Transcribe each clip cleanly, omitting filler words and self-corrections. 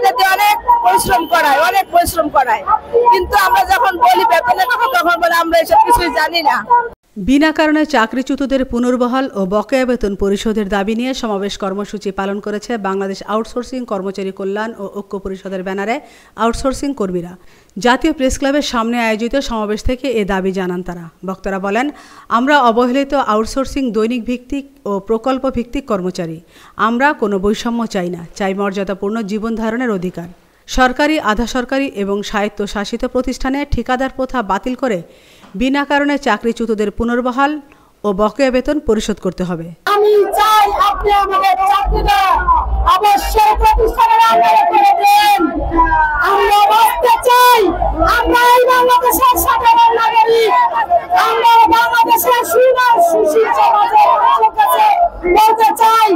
আমাদের অনেক পরিশ্রম করায় কিন্তু আমরা যখন বলি বেতনের কথা তখন বলে আমরা এসব কিছুই জানি না। বিনা কারণে চাকরিচ্যুতদের পুনর্বহাল ও বকেয়া বেতন পরিশোধের দাবি নিয়ে সমাবেশ কর্মসূচি পালন করেছে বাংলাদেশ আউটসোর্সিং কর্মচারী কল্যাণ ও ঐক্য পরিষদের ব্যানারে আউটসোর্সিং কর্মীরা। জাতীয় প্রেস ক্লাবের সামনে আয়োজিত সমাবেশ থেকে এ দাবি জানান তারা। বক্তারা বলেন, আমরা অবহেলিত আউটসোর্সিং দৈনিক ভিত্তিক ও প্রকল্প ভিত্তিক কর্মচারী। আমরা কোনো বৈষম্য চাই না, চাই মর্যাদাপূর্ণ জীবন ধারণের অধিকার। সরকারি, আধা সরকারি এবং স্বায়ত্তশাসিত প্রতিষ্ঠানে ঠিকাদার প্রথা বাতিল করে বিনা কারণে চাকরিচ্যুতদের পুনর্বহাল ও বকেয়া বেতন পরিশোধ করতে হবে। আমি চাই আপনি আমাদের চাকরিটা অবশ্যই প্রতিষ্ঠানের আন্ডারে করে দেন। আমরা বাঁচতে চাই, আমরা এই বাংলাদেশের সাধারণ নাগরিক, আমরা বাংলাদেশের সুশীল সমাজের কাছে বলতে চাই,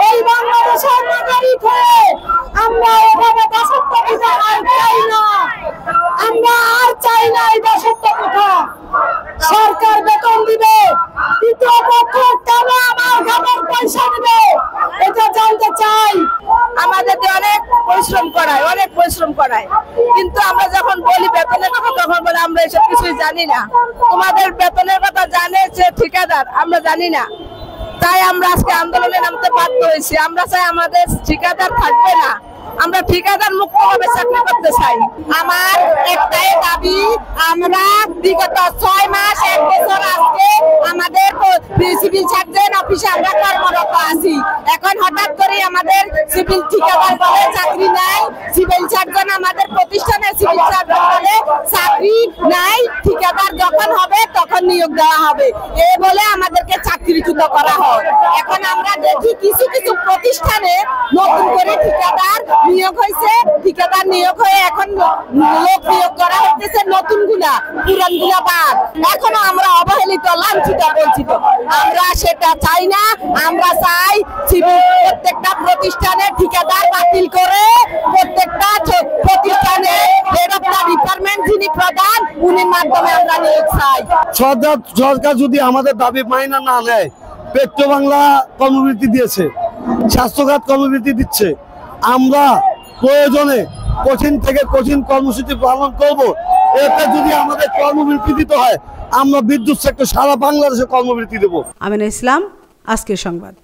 এই বাংলাদেশের নাগরিক হয়ে আমরা এভাবে দাসত্ব প্রথা আর চাই না। আমরা আর চাই না এই দাসত্ব প্রথা। সরকার বেতন দিবে, তৃতীয় পক্ষ কেন আমার ঘামের পয়সা দিবে, এটা জানতে চাই। আমাদের অনেক পরিশ্রম করায় কিন্তু আমরা যখন বলি বেতনের কথা তখন বলে আমরা এসব কিছুই জানি না। তোমাদের বেতনের কথা জানে যে ঠিকাদার, আমরা জানি না, তাই আমরা আজকে আন্দোলনে নামতে বাধ্য হয়েছি। আমরা চাই আমাদের ঠিকাদার থাকবে না, আমরা ঠিকাদার মুক্তভাবে চাকরি করতে চাই। আমার একটাই দাবি, আমরা বিগত 6 মাস 1 বছর আজকে আমাদের সিভিল সার্জন অফিসে আমরা কর্মরত আছি। এখন হঠাৎ করে আমাদের সিভিল ঠিকাদার বলে চাকরি নাই, সিভিল সার্জন আমাদের প্রতিষ্ঠানে সিভিল সার্জন বলে চাকরি নাই, ঠিকাদার যখন হবে তখন নিয়োগ দেওয়া হবে, এ বলে আমাদেরকে চাকরিচ্যুত করা হয়। এখন আমরা দেখি কিছু কিছু প্রতিষ্ঠানে নতুন করে ঠিকাদার নিয়োগ হয়েছে, ঠিকাদার নিয়োগ হয়ে এখন লোক নিয়োগ করা হচ্ছে, নতুন গুলা পুরান গুলা বাদ। এখনো আমরা অবহেলিত, লাঞ্ছিত, বঞ্চিত। আমরা সেটা চাই না। আমরা চাই প্রত্যেকটা প্রতিষ্ঠানে ঠিকাদার বাতিল করে প্রত্যেকটা প্রতিষ্ঠানে হেড অফ দ্য ডিপার্টমেন্ট যিনি প্রধান উনির মাধ্যমে আমরা নিয়োগ চাই। সরকার যদি আমাদের দাবি মাইনা না নেয়, পেট্রো বাংলা কর্মবৃত্তি দিয়েছে, স্বাস্থ্যখাত কর্মবৃত্তি দিচ্ছে, আমরা প্রয়োজনে কঠিন থেকে কঠিন কর্মসূচি পালন করব। এতে যদি আমাদের কর্মবৃত্তি দিতে হয়, আমরা বিদ্যুৎ সেক্টর সারা বাংলাদেশে কর্মবৃত্তি দেব। আমিনা ইসলাম, আজকের সংবাদ।